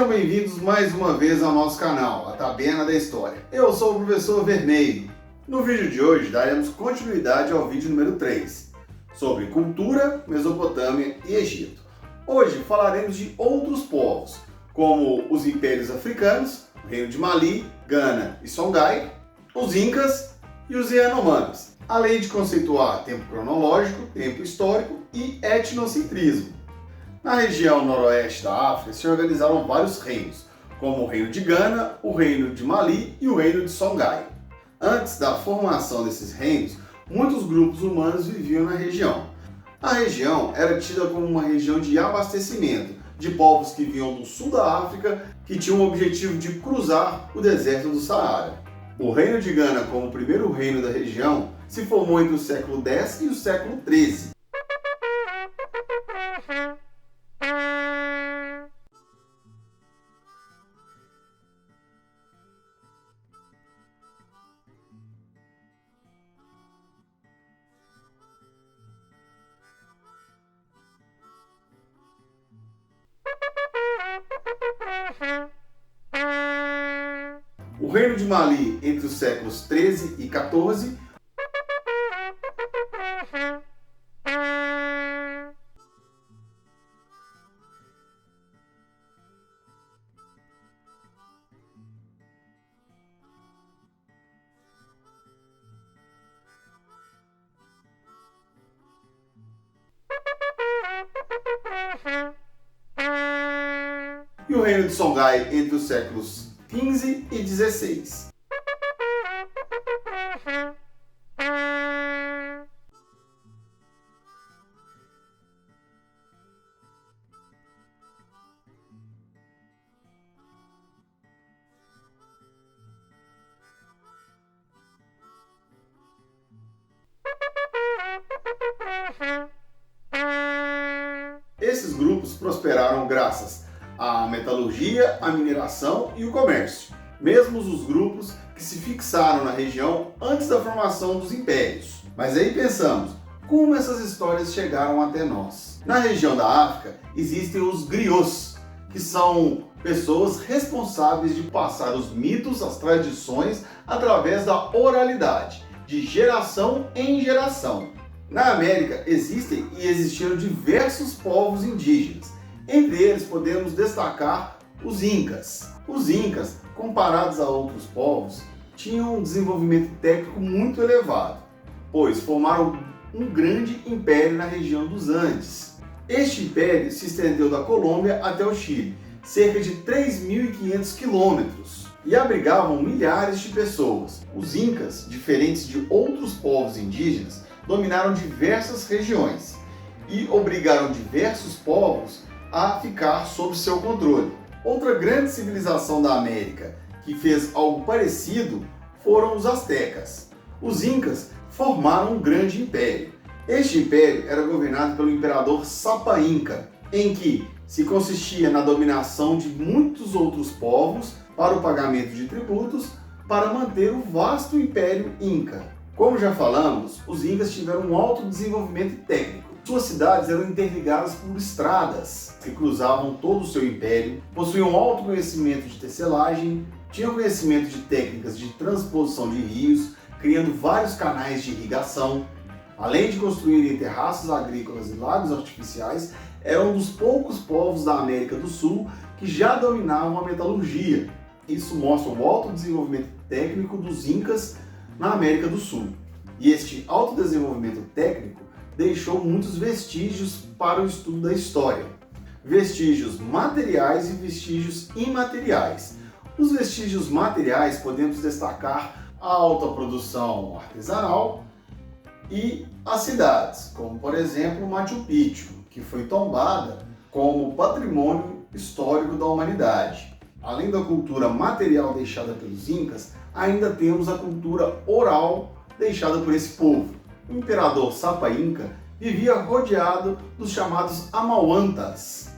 Sejam bem-vindos mais uma vez ao nosso canal, a Taberna da História. Eu sou o professor Vermelho. No vídeo de hoje daremos continuidade ao vídeo número 3, sobre cultura, Mesopotâmia e Egito. Hoje falaremos de outros povos, como os impérios africanos, o reino de Mali, Gana e Songhai, os Incas e os Yanomamis, além de conceituar tempo cronológico, tempo histórico e etnocentrismo. Na região noroeste da África se organizaram vários reinos, como o reino de Gana, o reino de Mali e o reino de Songhai. Antes da formação desses reinos, muitos grupos humanos viviam na região. A região era tida como uma região de abastecimento de povos que vinham do sul da África, que tinham o objetivo de cruzar o deserto do Saara. O reino de Gana, como o primeiro reino da região, se formou entre o século X e o século XIII. O reino de Mali entre os séculos XIII e XIV, e o reino de Songhai entre os séculos XV e XVI. Esses grupos prosperaram graças à metalurgia, à mineração e o comércio, mesmo os grupos que se fixaram na região antes da formação dos impérios. Mas aí pensamos, como essas histórias chegaram até nós? Na região da África existem os griots, que são pessoas responsáveis de passar os mitos, as tradições, através da oralidade, de geração em geração. Na América existem e existiram diversos povos indígenas. Entre eles podemos destacar os Incas. Os Incas, comparados a outros povos, tinham um desenvolvimento técnico muito elevado, pois formaram um grande império na região dos Andes. Este império se estendeu da Colômbia até o Chile, cerca de 3.500 quilômetros, e abrigavam milhares de pessoas. Os Incas, diferentes de outros povos indígenas, dominaram diversas regiões e obrigaram diversos povos a ficar sob seu controle. Outra grande civilização da América que fez algo parecido foram os astecas. Os incas formaram um grande império. Este império era governado pelo imperador Sapa Inca, em que se consistia na dominação de muitos outros povos para o pagamento de tributos para manter o vasto império Inca. Como já falamos, os incas tiveram um alto desenvolvimento técnico. Suas cidades eram interligadas por estradas que cruzavam todo o seu império, possuíam alto conhecimento de tecelagem, tinham conhecimento de técnicas de transposição de rios, criando vários canais de irrigação. Além de construírem terraços agrícolas e lagos artificiais, eram um dos poucos povos da América do Sul que já dominavam a metalurgia. Isso mostra o alto desenvolvimento técnico dos incas na América do Sul. E este alto desenvolvimento técnico deixou muitos vestígios para o estudo da história. Vestígios materiais e vestígios imateriais. Os vestígios materiais podemos destacar a alta produção artesanal e as cidades, como por exemplo Machu Picchu, que foi tombada como patrimônio histórico da humanidade. Além da cultura material deixada pelos incas, ainda temos a cultura oral deixada por esse povo. O imperador Sapa Inca vivia rodeado dos chamados Amauantas.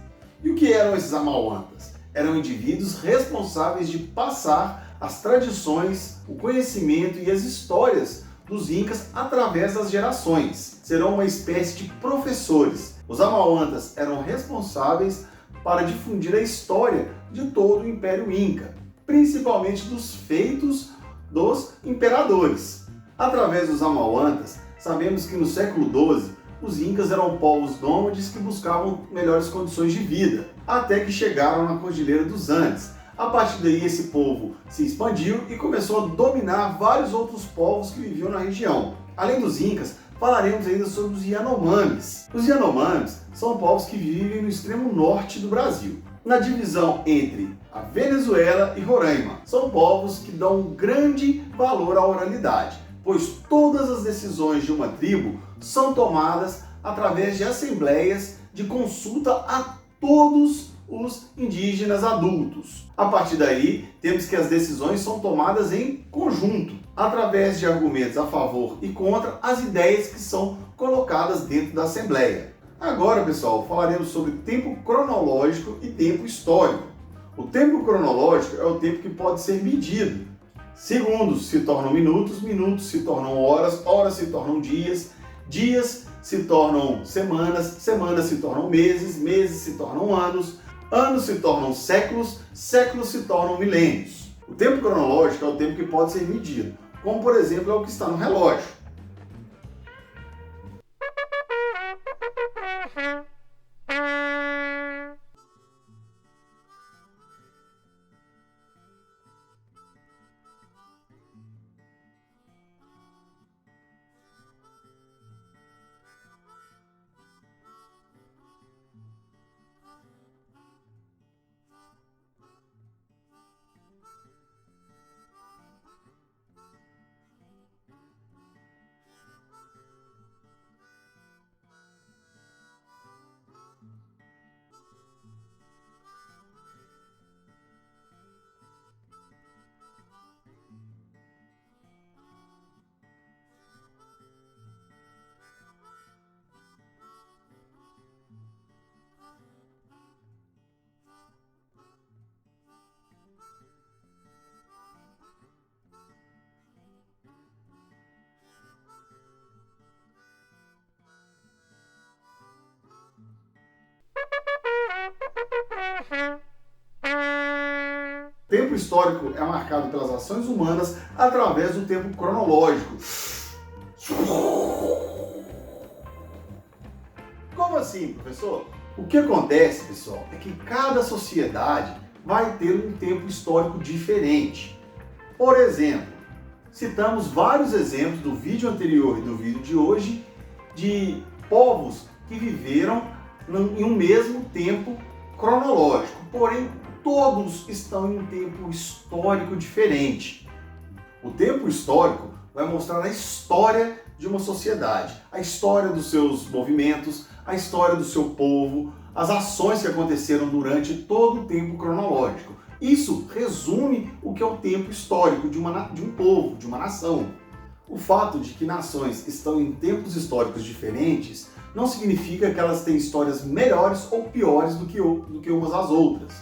E o que eram esses Amauantas? Eram indivíduos responsáveis de passar as tradições, o conhecimento e as histórias dos incas através das gerações. Serão uma espécie de professores. Os Amauantas eram responsáveis para difundir a história de todo o Império Inca, principalmente dos feitos dos imperadores. Através dos Amauantas, sabemos que no século XII, os Incas eram povos nômades que buscavam melhores condições de vida, até que chegaram na Cordilheira dos Andes. A partir daí, esse povo se expandiu e começou a dominar vários outros povos que viviam na região. Além dos Incas, falaremos ainda sobre os Yanomamis. Os Yanomamis são povos que vivem no extremo norte do Brasil, na divisão entre a Venezuela e Roraima. São povos que dão um grande valor à oralidade, pois todas as decisões de uma tribo são tomadas através de assembleias de consulta a todos os indígenas adultos. A partir daí, temos que as decisões são tomadas em conjunto, através de argumentos a favor e contra as ideias que são colocadas dentro da Assembleia. Agora, pessoal, falaremos sobre tempo cronológico e tempo histórico. O tempo cronológico é o tempo que pode ser medido. Segundos se tornam minutos, minutos se tornam horas, horas se tornam dias, dias se tornam semanas, semanas se tornam meses, meses se tornam anos, anos se tornam séculos, séculos se tornam milênios. O tempo cronológico é o tempo que pode ser medido, como por exemplo é o que está no relógio. O tempo histórico é marcado pelas ações humanas através do tempo cronológico. Como assim, professor? O que acontece, pessoal, é que cada sociedade vai ter um tempo histórico diferente. Por exemplo, citamos vários exemplos do vídeo anterior e do vídeo de hoje de povos que viveram em um mesmo tempo cronológico, porém todos estão em um tempo histórico diferente. O tempo histórico vai mostrar a história de uma sociedade, a história dos seus movimentos, a história do seu povo, as ações que aconteceram durante todo o tempo cronológico. Isso resume o que é o tempo histórico de um povo, de uma nação. O fato de que nações estão em tempos históricos diferentes não significa que elas têm histórias melhores ou piores do que umas às outras.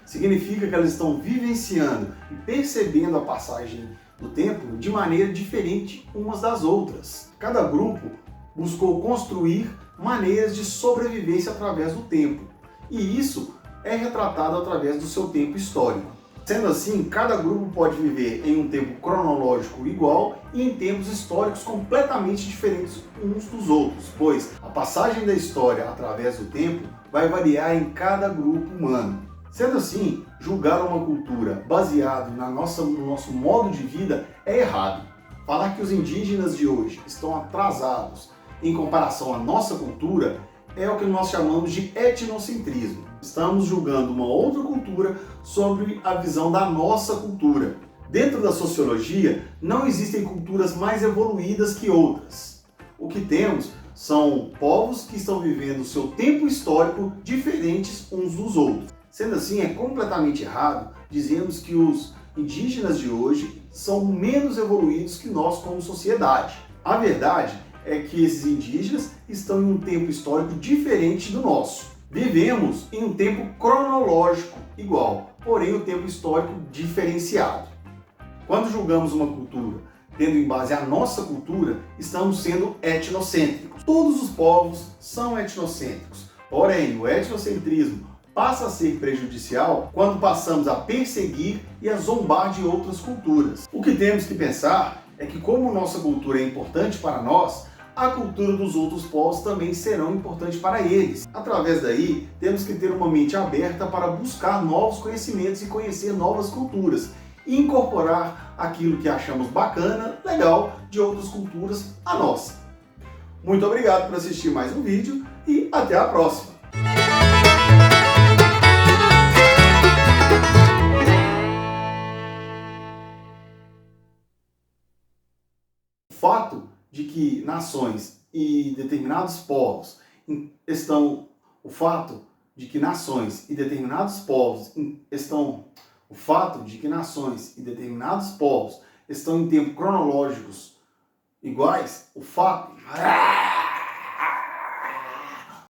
Significa que elas estão vivenciando e percebendo a passagem do tempo de maneira diferente umas das outras. Cada grupo buscou construir maneiras de sobrevivência através do tempo, e isso é retratado através do seu tempo histórico. Sendo assim, cada grupo pode viver em um tempo cronológico igual e em tempos históricos completamente diferentes uns dos outros, pois a passagem da história através do tempo vai variar em cada grupo humano. Sendo assim, julgar uma cultura baseado no nosso modo de vida é errado. Falar que os indígenas de hoje estão atrasados em comparação à nossa cultura é o que nós chamamos de etnocentrismo. Estamos julgando uma outra cultura sobre a visão da nossa cultura. Dentro da sociologia, não existem culturas mais evoluídas que outras. O que temos são povos que estão vivendo o seu tempo histórico diferentes uns dos outros. Sendo assim, é completamente errado dizermos que os indígenas de hoje são menos evoluídos que nós como sociedade. A verdade é que esses indígenas estão em um tempo histórico diferente do nosso. Vivemos em um tempo cronológico igual, porém um tempo histórico diferenciado. Quando julgamos uma cultura tendo em base a nossa cultura, estamos sendo etnocêntricos. Todos os povos são etnocêntricos, porém o etnocentrismo passa a ser prejudicial quando passamos a perseguir e a zombar de outras culturas. O que temos que pensar é que, como nossa cultura é importante para nós, a cultura dos outros povos também serão importantes para eles. Através daí, temos que ter uma mente aberta para buscar novos conhecimentos e conhecer novas culturas e incorporar aquilo que achamos bacana, legal, de outras culturas à nossa. Muito obrigado por assistir mais um vídeo e até a próxima! O fato de que nações e determinados povos estão em tempos cronológicos iguais,